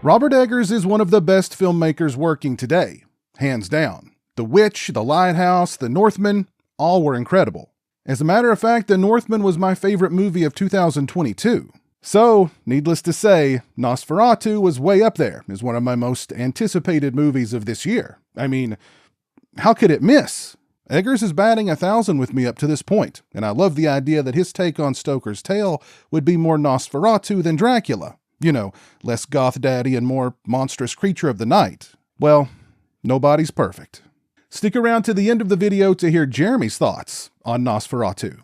Robert Eggers is one of the best filmmakers working today, hands down. The Witch, The Lighthouse, The Northman, all were incredible. As a matter of fact, The Northman was my favorite movie of 2022. So, needless to say, NOSFERATU was way up there as one of my most anticipated movies of this year. I mean, how could it miss? Eggers is batting 1,000 with me up to this point, and I love the idea that his take on Stoker's tale would be more NOSFERATU than Dracula. You know, less goth daddy and more monstrous creature of the night. Well, nobody's perfect. Stick around to the end of the video to hear Jeremy's thoughts on NOSFERATU.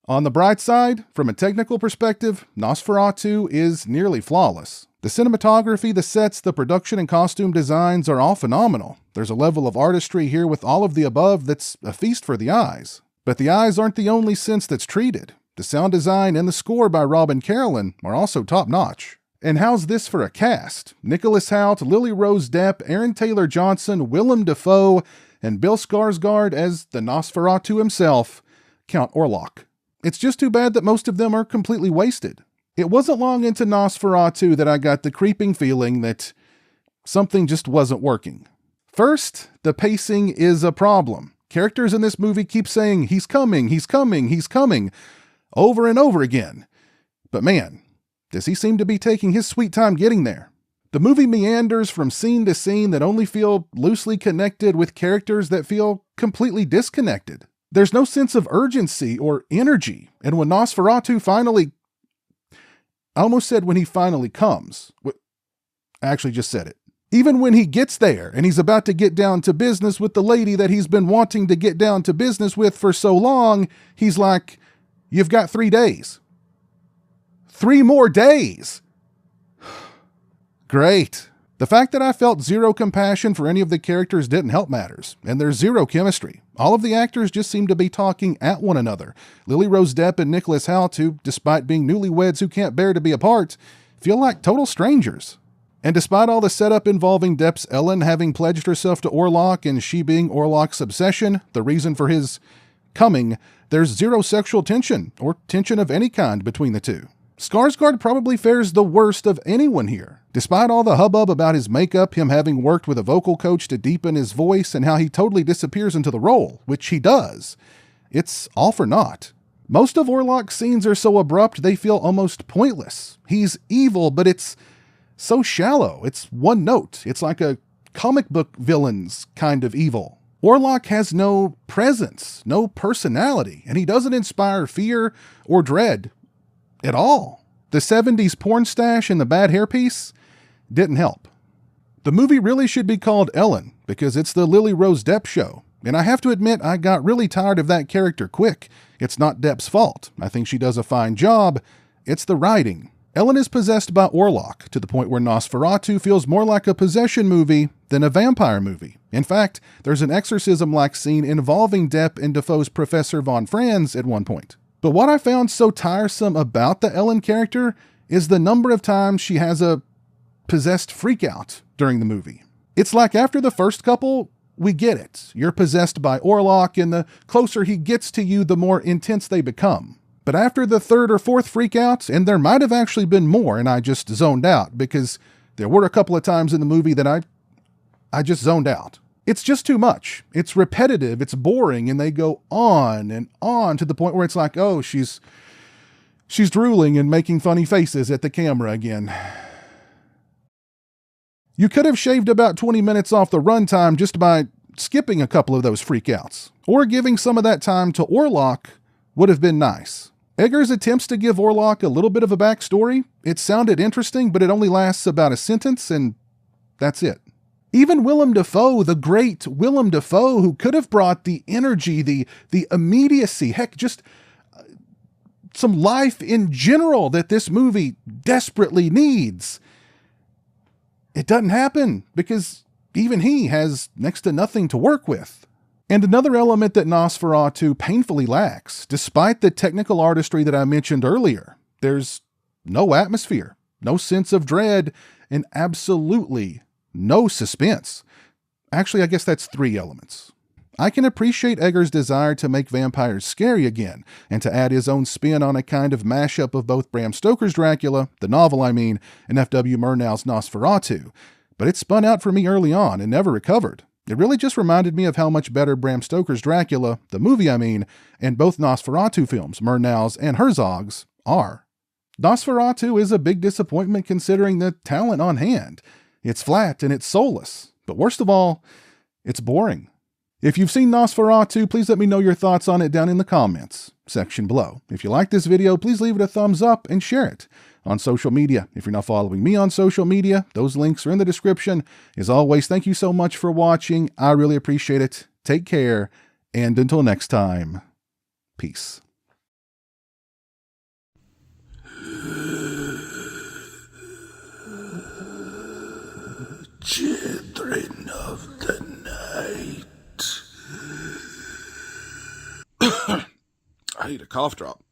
On the bright side, from a technical perspective, NOSFERATU is nearly flawless. The cinematography, the sets, the production and costume designs are all phenomenal. There's a level of artistry here with all of the above that's a feast for the eyes. But the eyes aren't the only sense that's treated. The sound design and the score by Robin Carolyn are also top-notch. And how's this for a cast? Nicholas Hoult, Lily Rose Depp, Aaron Taylor Johnson, Willem Dafoe, and Bill Skarsgard as the NOSFERATU himself, Count Orlok. It's just too bad that most of them are completely wasted. It wasn't long into NOSFERATU that I got the creeping feeling that something just wasn't working. First, the pacing is a problem. Characters in this movie keep saying, "He's coming, he's coming, he's coming," over and over again. But man, does he seem to be taking his sweet time getting there. The movie meanders from scene to scene that only feel loosely connected with characters that feel completely disconnected. There's no sense of urgency or energy. And when NOSFERATU finally... I almost said when he finally comes. I actually just said it. Even when he gets there and he's about to get down to business with the lady that he's been wanting to get down to business with for so long, he's like, "You've got 3 days. 3 more days." Great. The fact that I felt zero compassion for any of the characters didn't help matters, and there's zero chemistry. All of the actors just seem to be talking at one another. Lily Rose Depp and Nicholas Hoult, who, despite being newlyweds who can't bear to be apart, feel like total strangers. And despite all the setup involving Depp's Ellen having pledged herself to Orlok and she being Orlok's obsession, the reason for his coming, there's zero sexual tension, or tension of any kind between the two. Skarsgard probably fares the worst of anyone here. Despite all the hubbub about his makeup, him having worked with a vocal coach to deepen his voice, and how he totally disappears into the role, which he does, it's all for naught. Most of Orlok's scenes are so abrupt they feel almost pointless. He's evil, but it's so shallow. It's one note. It's like a comic book villain's kind of evil. Orlok has no presence, no personality, and he doesn't inspire fear or dread at all. The 70s porn stash and the bad hairpiece didn't help. The movie really should be called Ellen, because it's the Lily Rose Depp show. And I have to admit, I got really tired of that character quick. It's not Depp's fault. I think she does a fine job. It's the writing. Ellen is possessed by Orlok, to the point where NOSFERATU feels more like a possession movie than a vampire movie. In fact, there's an exorcism-like scene involving Depp and Dafoe's Professor Von Franz at one point. But what I found so tiresome about the Ellen character is the number of times she has a possessed freakout during the movie. It's like after the first couple, we get it. You're possessed by Orlok, and the closer he gets to you, the more intense they become. But after the third or fourth freakout, and there might have actually been more, and I just zoned out, because there were a couple of times in the movie that I just zoned out. It's just too much. It's repetitive, it's boring, and they go on and on to the point where it's like, oh, she's drooling and making funny faces at the camera again. You could have shaved about 20 minutes off the runtime just by skipping a couple of those freakouts, or giving some of that time to Orlok would have been nice. Eggers' attempts to give Orlok a little bit of a backstory, it sounded interesting, but it only lasts about a sentence, and that's it. Even Willem Dafoe, the great Willem Dafoe, who could have brought the energy, the immediacy, heck, just some life in general that this movie desperately needs. It doesn't happen because even he has next to nothing to work with. And another element that NOSFERATU painfully lacks, despite the technical artistry that I mentioned earlier, there's no atmosphere, no sense of dread, and absolutely no suspense. Actually, I guess that's 3 elements. I can appreciate Egger's desire to make vampires scary again, and to add his own spin on a kind of mashup of both Bram Stoker's Dracula, the novel I mean, and F.W. Murnau's Nosferatu. But it spun out for me early on and never recovered. It really just reminded me of how much better Bram Stoker's Dracula, the movie I mean, and both Nosferatu films, Murnau's and Herzog's, are. Nosferatu is a big disappointment considering the talent on hand. It's flat and it's soulless. But worst of all, it's boring. If you've seen Nosferatu, please let me know your thoughts on it down in the comments section below. If you like this video, please leave it a thumbs up and share it on social media. If you're not following me on social media, those links are in the description. As always, thank you so much for watching. I really appreciate it. Take care, and until next time, peace. Children of the night. I need a cough drop.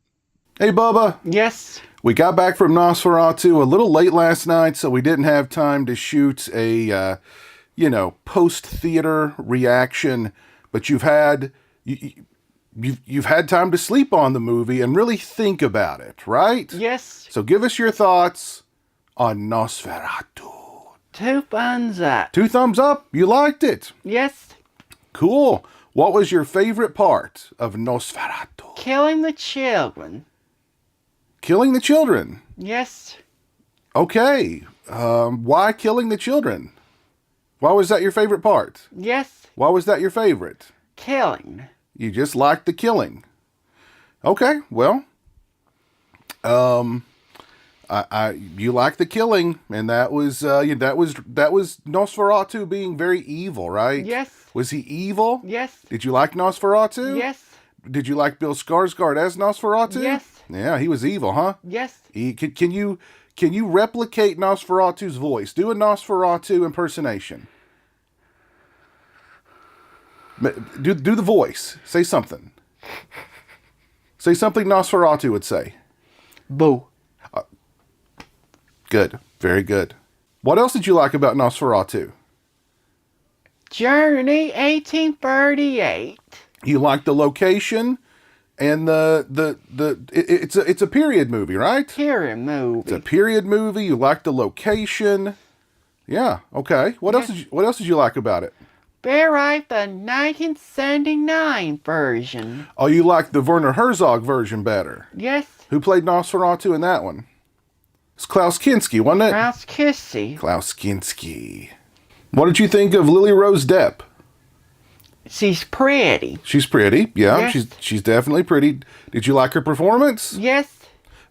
Hey, Bubba. Yes? We got back from Nosferatu a little late last night, so we didn't have time to shoot a, post-theater reaction. But you've had time to sleep on the movie and really think about it, right? Yes. So give us your thoughts on Nosferatu. 2 thumbs up. 2 thumbs up. You liked it. Yes. Cool. What was your favorite part of Nosferatu? Killing the children. Killing the children. Yes. Okay. Why killing the children? Why was that your favorite part? Yes. Why was that your favorite? Killing. You just liked the killing. Okay. Well, you like the killing, and that was Nosferatu being very evil, right? Yes. Was he evil? Yes. Did you like Nosferatu? Yes. Did you like Bill Skarsgard as Nosferatu? Yes. Yeah, he was evil, huh? Yes. Can you replicate Nosferatu's voice? Do a Nosferatu impersonation. Do the voice. Say something. Say something Nosferatu would say. Boo. Good. Very good. What else did you like about Nosferatu? Journey 1838. You liked the location and it's a period movie, right? Period movie. It's a period movie. You liked the location. Yeah, okay. What else did you like about it? Bear right, the 1979 version. Oh, you liked the Werner Herzog version better. Yes. Who played Nosferatu in that one? It's Klaus Kinski, wasn't it? Klaus Kinski. Klaus Kinski. What did you think of Lily Rose Depp? She's pretty. She's pretty, yeah. Yes. She's definitely pretty. Did you like her performance? Yes.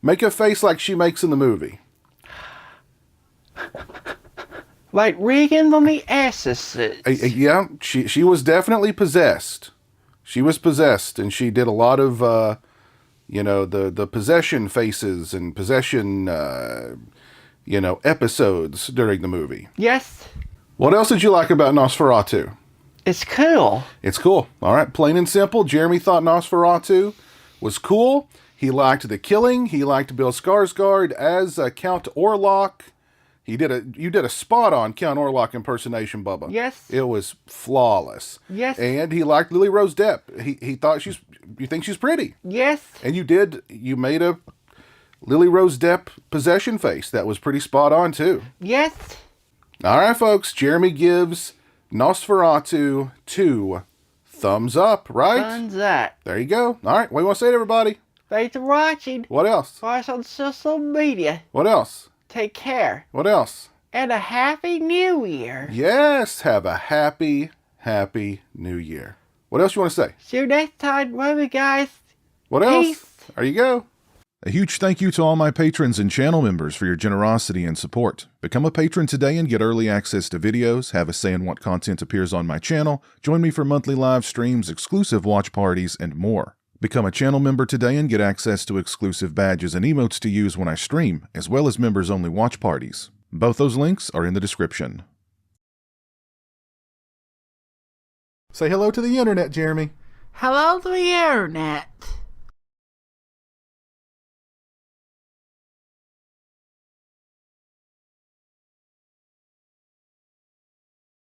Make a face like she makes in the movie. Like Regan from The Exorcist. Yeah, she was definitely possessed. She was possessed, and she did a lot of, the possession faces and possession, episodes during the movie. Yes. What else did you like about Nosferatu? It's cool. It's cool. All right, plain and simple. Jeremy thought Nosferatu was cool. He liked the killing. He liked Bill Skarsgard as Count Orlok. You did a spot-on Count Orlok impersonation, Bubba. Yes. It was flawless. Yes. And he liked Lily Rose Depp. He thought you think she's pretty. Yes. And you made a Lily Rose Depp possession face. That was pretty spot-on, too. Yes. All right, folks. Jeremy gives Nosferatu 2 thumbs up, right? Thumbs up. There you go. All right. What do you want to say to everybody? Thanks for watching. What else? Watch on social media. What else? Take care. What else? And a Happy New Year. Yes. Have a happy New Year. What else you want to say? See you next time. Love you guys. What Peace. else? There you go. A huge thank you to all my patrons and channel members for your generosity and support. Become a patron today and get early access to videos, have a say in what content appears on my channel, join me for monthly live streams, exclusive watch parties, and more. Become a channel member today and get access to exclusive badges and emotes to use when I stream, as well as members-only watch parties. Both those links are in the description. Say hello to the internet, Jeremy. Hello to the internet.